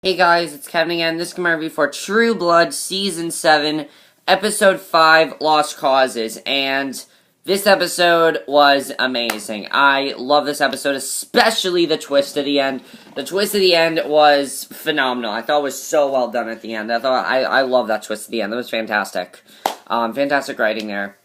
Hey guys, it's Kevin again. This is my review for True Blood Season 7, Episode 5, Lost Causes. And this episode was amazing. I love this episode, especially the twist at the end. The twist at the end was phenomenal. I thought it was so well done at the end. I love that twist at the end. That was fantastic. Fantastic writing there.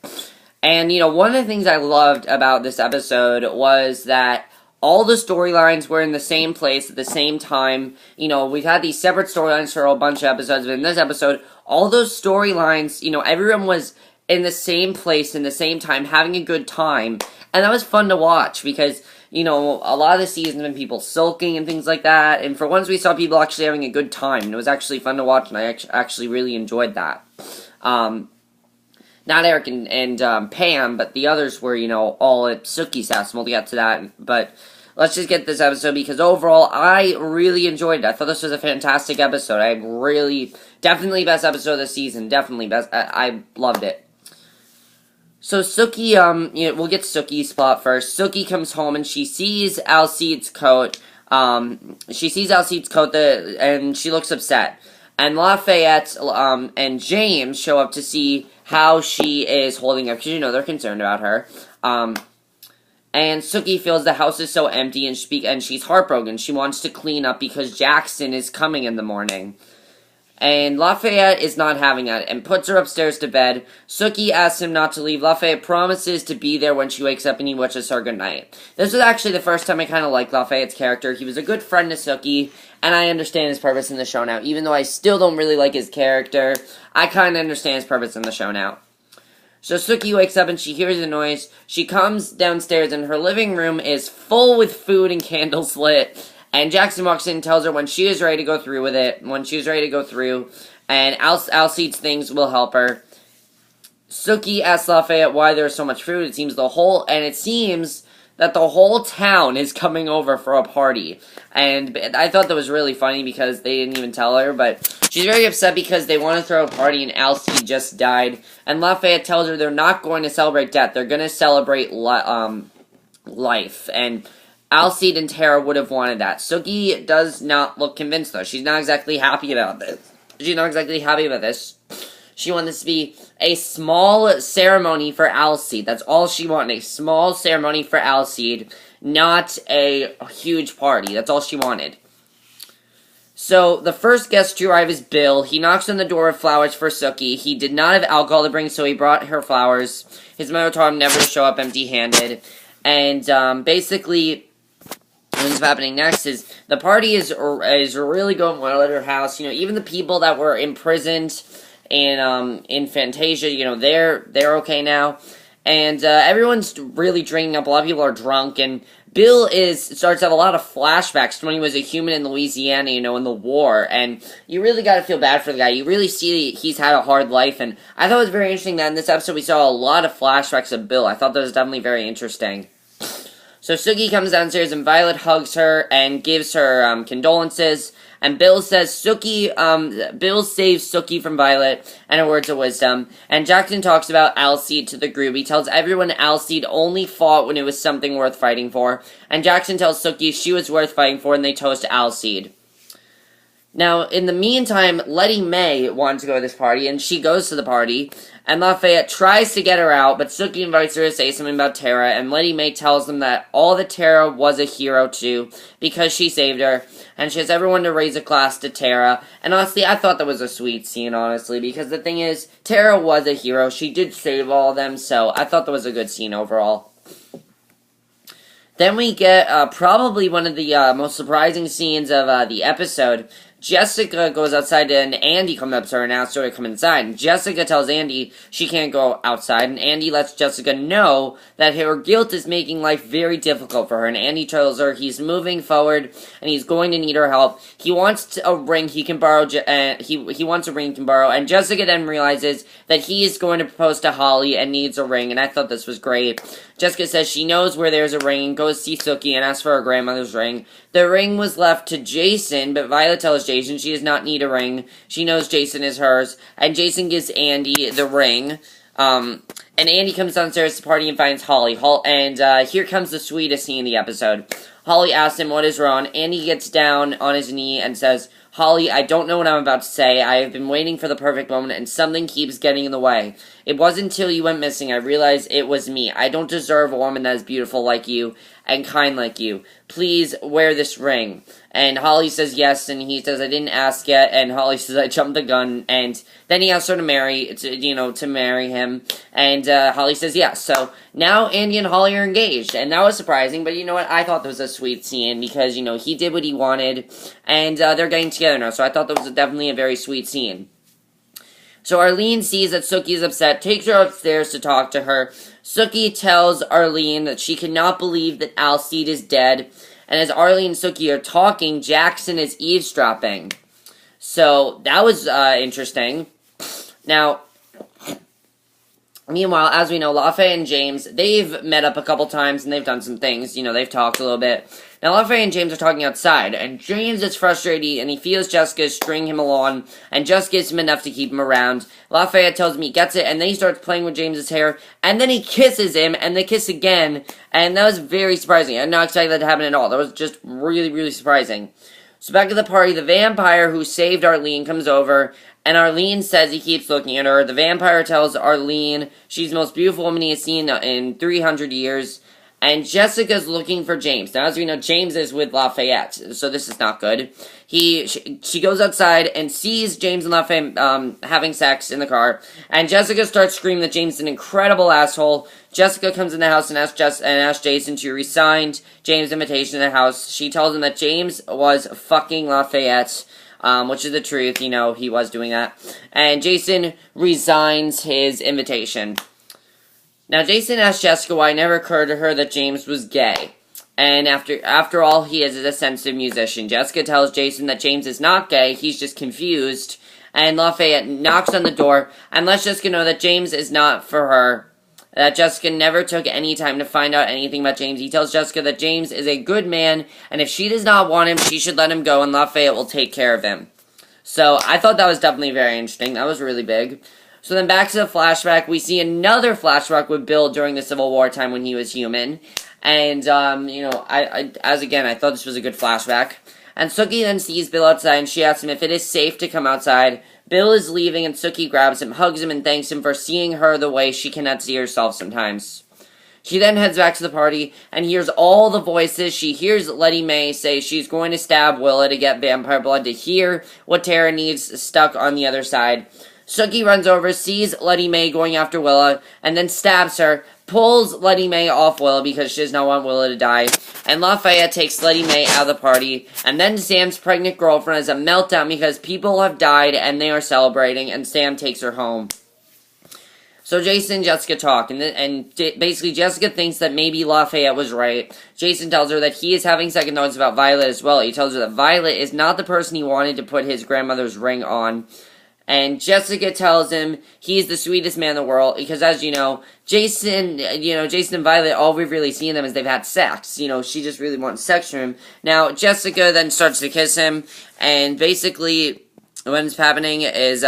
And, one of the things I loved about this episode was that all the storylines were in the same place at the same time. We've had these separate storylines for a bunch of episodes, but in this episode, all those storylines, everyone was in the same place in the same time, having a good time. And that was fun to watch because, a lot of the season have been people sulking and things like that. And for once, we saw people actually having a good time. And it was actually fun to watch, and I actually really enjoyed that. Not Eric and Pam, but the others were, all at Sookie's house, and we'll get to that. But let's just get this episode, because overall, I really enjoyed it. I thought this was a fantastic episode. Definitely best episode of the season. Definitely best. I loved it. So Sookie, we'll get Sookie's plot first. Sookie comes home, and she sees Alcide's coat. And she looks upset. And Lafayette, and James show up to see how she is holding up, because, they're concerned about her. And Sookie feels the house is so empty, and she's heartbroken. She wants to clean up because Jackson is coming in the morning. And Lafayette is not having that, and puts her upstairs to bed. Sookie asks him not to leave. Lafayette promises to be there when she wakes up, and he wishes her goodnight. This was actually the first time I kind of liked Lafayette's character. He was a good friend to Sookie, and I understand his purpose in the show now. Even though I still don't really like his character, I kind of understand his purpose in the show now. So Sookie wakes up and she hears a noise. She comes downstairs and her living room is full with food and candles lit. And Jackson walks in and tells her when she is ready to go through with it. And Alcide's things will help her. Sookie asks Lafayette why there's so much food. It seems that the whole town is coming over for a party. And I thought that was really funny because they didn't even tell her, but she's very upset because they want to throw a party and Alcide just died. And Lafayette tells her they're not going to celebrate death, they're going to celebrate life. And Alcide and Tara would have wanted that. Sookie does not look convinced, though. She's not exactly happy about this. She wanted this to be a small ceremony for Alcide. That's all she wanted. A small ceremony for Alcide, not a huge party. That's all she wanted. So, the first guest to arrive is Bill. He knocks on the door with flowers for Sookie. He did not have alcohol to bring, so he brought her flowers. His mother told him never to show up empty-handed. And, basically, what's happening next is the party is really going well at her house. Even the people that were imprisoned in Fantasia, they're okay now, and everyone's really drinking up. A lot of people are drunk, and Bill starts to have a lot of flashbacks to when he was a human in Louisiana, in the war, and you really got to feel bad for the guy. You really see he's had a hard life, and I thought it was very interesting that in this episode we saw a lot of flashbacks of Bill. I thought that was definitely very interesting. So Sookie comes downstairs and Violet hugs her and gives her condolences. And Bill says Bill saves Sookie from Violet and her words of wisdom. And Jackson talks about Alcide to the group. He tells everyone Alcide only fought when it was something worth fighting for. And Jackson tells Sookie she was worth fighting for, and they toast Alcide. Now, in the meantime, Letty Mae wanted to go to this party, and she goes to the party, and Lafayette tries to get her out, but Sookie invites her to say something about Tara, and Letty Mae tells them that all that Tara was a hero to, because she saved her, and she has everyone to raise a glass to Tara, and honestly, I thought that was a sweet scene, honestly, because the thing is, Tara was a hero, she did save all of them, so I thought that was a good scene overall. Then we get probably one of the most surprising scenes of the episode. Jessica goes outside and Andy comes up to her and asks her to come inside. And Jessica tells Andy she can't go outside, and Andy lets Jessica know that her guilt is making life very difficult for her. And Andy tells her he's moving forward and he's going to need her help. He wants a ring he can borrow. He wants a ring he can borrow. And Jessica then realizes that he is going to propose to Holly and needs a ring. And I thought this was great. Jessica says she knows where there's a ring and goes to see Sookie and asks for her grandmother's ring. The ring was left to Jason, but Violet tells Jason she does not need a ring. She knows Jason is hers, and Jason gives Andy the ring. And Andy comes downstairs to the party and finds Holly. And here comes the sweetest scene in the episode. Holly asks him what is wrong. Andy gets down on his knee and says, Holly, I don't know what I'm about to say. I have been waiting for the perfect moment, and something keeps getting in the way. It wasn't until you went missing I realized it was me. I don't deserve a woman that is beautiful like you and kind like you. Please wear this ring. And Holly says yes, and he says, I didn't ask yet, and Holly says, I jumped the gun, and then he asks her to marry him, and Holly says yes. So now Andy and Holly are engaged, and that was surprising, but you know what, I thought that was a sweet scene, because, he did what he wanted, and they're getting together now, so I thought that was definitely a very sweet scene. So Arlene sees that Sookie is upset, takes her upstairs to talk to her. Sookie tells Arlene that she cannot believe that Alcide is dead, and as Arlene and Sookie are talking, Jackson is eavesdropping. So, that was interesting. Now, meanwhile, as we know, Lafayette and James, they've met up a couple times, and they've done some things. They've talked a little bit. Now, Lafayette and James are talking outside, and James is frustrated, and he feels Jessica string him along, and just gives him enough to keep him around. Lafayette tells him he gets it, and then he starts playing with James's hair, and then he kisses him, and they kiss again, and that was very surprising. I'm not expecting that to happen at all. That was just really, really surprising. So back at the party, the vampire who saved Arlene comes over, and Arlene says he keeps looking at her. The vampire tells Arlene she's the most beautiful woman he has seen in 300 years, and Jessica's looking for James. Now, as we know, James is with Lafayette, so this is not good. She goes outside and sees James and Lafayette having sex in the car, and Jessica starts screaming that James is an incredible asshole. Jessica comes in the house and asks Jason to resign James' invitation to the house. She tells him that James was fucking Lafayette, which is the truth. He was doing that. And Jason resigns his invitation. Now, Jason asks Jessica why it never occurred to her that James was gay. And after all, he is a sensitive musician. Jessica tells Jason that James is not gay, he's just confused. And Lafayette knocks on the door and lets Jessica know that James is not for her. That Jessica never took any time to find out anything about James. He tells Jessica that James is a good man, and if she does not want him, she should let him go, and Lafayette will take care of him. So, I thought that was definitely very interesting. That was really big. So then back to the flashback, we see another flashback with Bill during the Civil War time when he was human. And, I thought this was a good flashback. And Sookie then sees Bill outside, and she asks him if it is safe to come outside. Bill is leaving, and Sookie grabs him, hugs him, and thanks him for seeing her the way she cannot see herself sometimes. She then heads back to the party, and hears all the voices. She hears Letty Mae say she's going to stab Willa to get vampire blood to hear what Tara needs stuck on the other side. Sookie runs over, sees Letty Mae going after Willa, and then stabs her, pulls Letty Mae off Willa because she does not want Willa to die, and Lafayette takes Letty Mae out of the party, and then Sam's pregnant girlfriend has a meltdown because people have died and they are celebrating, and Sam takes her home. So Jason and Jessica talk, and basically Jessica thinks that maybe Lafayette was right. Jason tells her that he is having second thoughts about Violet as well. He tells her that Violet is not the person he wanted to put his grandmother's ring on. And Jessica tells him he's the sweetest man in the world, because as you know, Jason and Violet, all we've really seen them is they've had sex. She just really wants sex from him. Now, Jessica then starts to kiss him, and basically, what's happening is,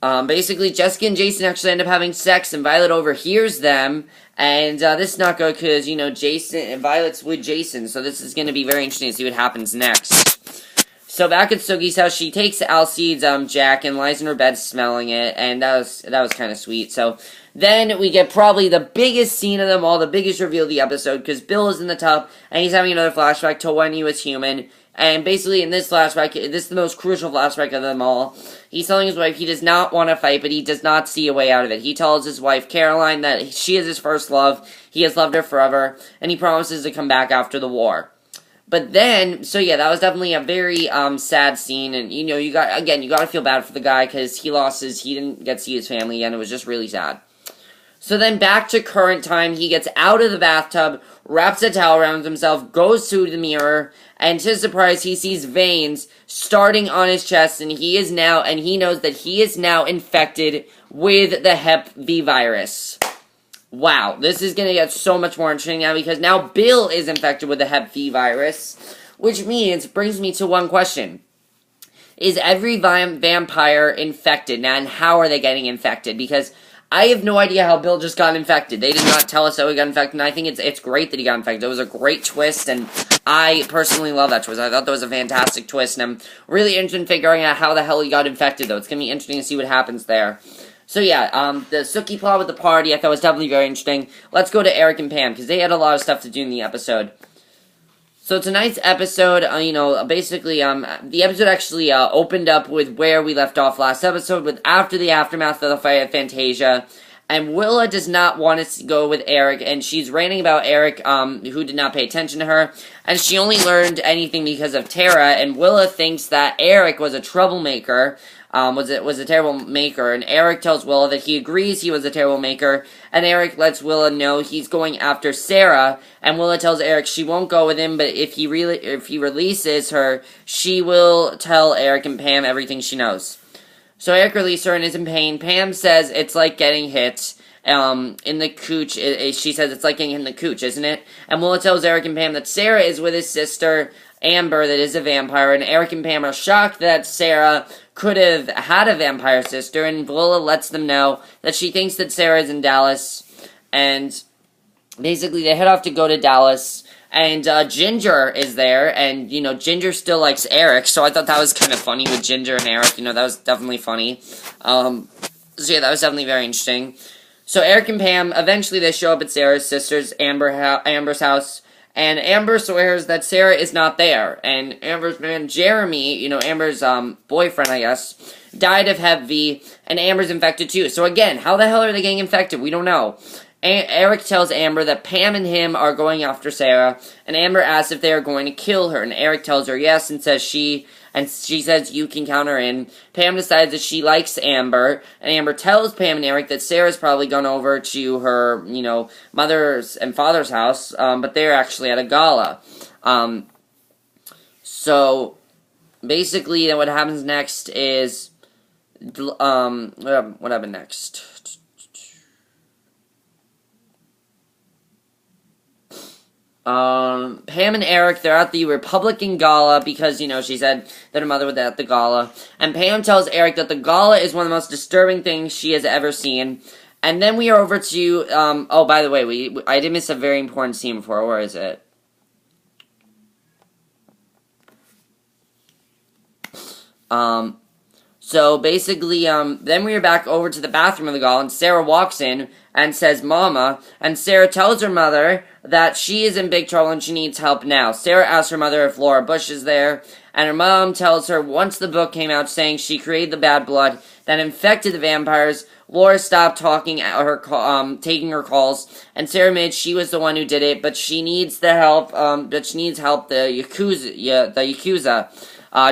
basically Jessica and Jason actually end up having sex, and Violet overhears them, and this is not good, because, Jason and Violet's with Jason, so this is going to be very interesting to see what happens next. So back at Sookie's house, she takes Alcide's jack and lies in her bed smelling it, and that was kind of sweet. So then we get probably the biggest scene of them all, the biggest reveal of the episode, because Bill is in the tub, and he's having another flashback to when he was human. And basically in this flashback, this is the most crucial flashback of them all. He's telling his wife he does not want to fight, but he does not see a way out of it. He tells his wife, Caroline, that she is his first love, he has loved her forever, and he promises to come back after the war. But then, so yeah, that was definitely a very sad scene, and you got to feel bad for the guy because he didn't get to see his family again. It was just really sad. So then back to current time, he gets out of the bathtub, wraps a towel around himself, goes to the mirror, and to his surprise, he sees veins starting on his chest, and he knows that he is now infected with the Hep V virus. Wow, this is going to get so much more interesting now, because now Bill is infected with the Hep V virus, which brings me to one question. Is every vampire infected now, and how are they getting infected? Because I have no idea how Bill just got infected. They did not tell us how he got infected, and I think it's great that he got infected. It was a great twist, and I personally love that twist. I thought that was a fantastic twist, and I'm really interested in figuring out how the hell he got infected, though. It's going to be interesting to see what happens there. So yeah, the Sookie plot with the party I thought was definitely very interesting. Let's go to Eric and Pam, because they had a lot of stuff to do in the episode. So tonight's episode, basically, the episode actually opened up with where we left off last episode, with after the aftermath of the fight at Fantasia, and Willa does not want us to go with Eric, and she's ranting about Eric, who did not pay attention to her, and she only learned anything because of Tara, and Willa thinks that Eric was a troublemaker, was a terrible maker, and Eric tells Willa that he agrees he was a terrible maker, and Eric lets Willa know he's going after Sarah, and Willa tells Eric she won't go with him, but if he releases her, she will tell Eric and Pam everything she knows. So Eric releases her and is in pain. Pam says it's like getting hit in the cooch. She says it's like getting hit in the cooch, isn't it? And Willa tells Eric and Pam that Sarah is with his sister, Amber, that is a vampire, and Eric and Pam are shocked that Sarah could have had a vampire sister, and Willa lets them know that she thinks that Sarah is in Dallas, and basically they head off to go to Dallas, and Ginger is there, and, Ginger still likes Eric, so I thought that was kind of funny with Ginger and Eric, that was definitely funny. So yeah, that was definitely very interesting. So Eric and Pam, eventually they show up at Sarah's sister's, Amber's house, and Amber swears that Sarah is not there, and Amber's man, Jeremy, Amber's, boyfriend, I guess, died of Hep V, and Amber's infected too. So again, how the hell are they getting infected? We don't know. Eric tells Amber that Pam and him are going after Sarah, and Amber asks if they are going to kill her, and Eric tells her yes, and she says you can count her in. Pam decides that she likes Amber, and Amber tells Pam and Eric that Sarah's probably gone over to her, mother's and father's house, but they're actually at a gala. So, basically, what happens next is, what happened next? Pam and Eric, they're at the Republican Gala because, she said that her mother was at the gala. And Pam tells Eric that the gala is one of the most disturbing things she has ever seen. And then we are over to, oh, by the way, I did miss a very important scene before. Where is it? So basically, then we are back over to the bathroom of the gala, and Sarah walks in and says, Mama, and Sarah tells her mother that she is in big trouble and she needs help now. Sarah asks her mother if Laura Bush is there, and her mom tells her once the book came out saying she created the bad blood that infected the vampires, Laura stopped talking at her, taking her calls, and Sarah admits she was the one who did it, but she needs the help, the Yakuza,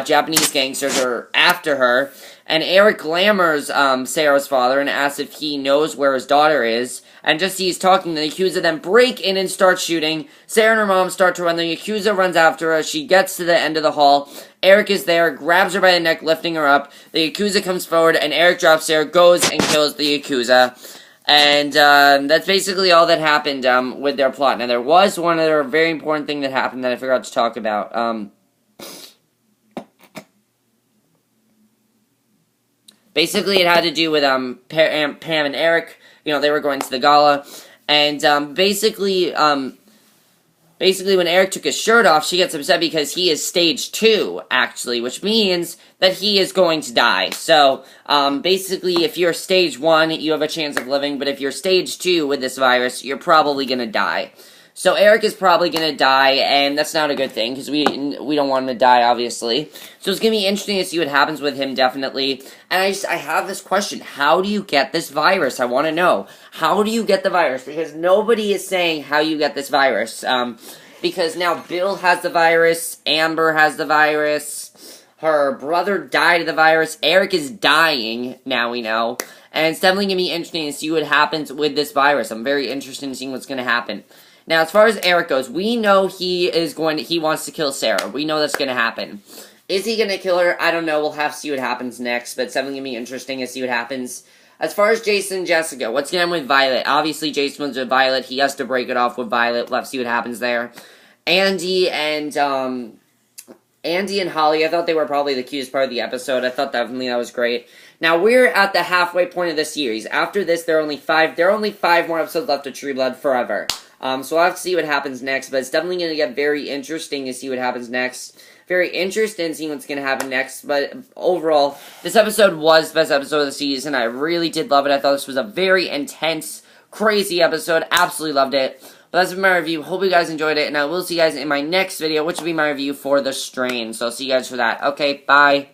Japanese gangsters are after her, and Eric glamours Sarah's father and asks if he knows where his daughter is, and just as he's talking, the Yakuza then break in and start shooting. Sarah and her mom start to run, the Yakuza runs after her, she gets to the end of the hall, Eric is there, grabs her by the neck, lifting her up, the Yakuza comes forward, and Eric drops Sarah, goes and kills the Yakuza. And that's basically all that happened with their plot. Now, there was one other very important thing that happened that I forgot to talk about. Basically, it had to do with Pam and Eric. They were going to the gala, and basically, when Eric took his shirt off, she gets upset because he is stage 2, actually, which means that he is going to die. So, basically, if you're stage 1, you have a chance of living, but if you're stage 2 with this virus, you're probably gonna die. So Eric is probably gonna die, and that's not a good thing, because we don't want him to die, obviously. So it's gonna be interesting to see what happens with him, definitely. And I have this question, how do you get this virus? I want to know. How do you get the virus? Because nobody is saying how you get this virus. Because now Bill has the virus, Amber has the virus, her brother died of the virus, Eric is dying, now we know. And it's definitely gonna be interesting to see what happens with this virus. I'm very interested in seeing what's gonna happen. Now, as far as Eric goes, we know he wants to kill Sarah. We know that's going to happen. Is he going to kill her? I don't know. We'll have to see what happens next, but it's definitely going to be interesting to see what happens. As far as Jason and Jessica, what's going to happen with Violet? Obviously, Jason was with Violet. He has to break it off with Violet. We'll have to see what happens there. Andy and Andy and Holly, I thought they were probably the cutest part of the episode. I thought definitely that was great. Now we're at the halfway point of the series. After this, there are only five more episodes left of True Blood forever. So we'll have to see what happens next, but it's definitely going to get very interesting to see what happens next. Very interested in seeing what's going to happen next, but overall, this episode was the best episode of the season. I really did love it. I thought this was a very intense, crazy episode. Absolutely loved it. But that's been my review. Hope you guys enjoyed it, and I will see you guys in my next video, which will be my review for The Strain. So I'll see you guys for that. Okay, bye.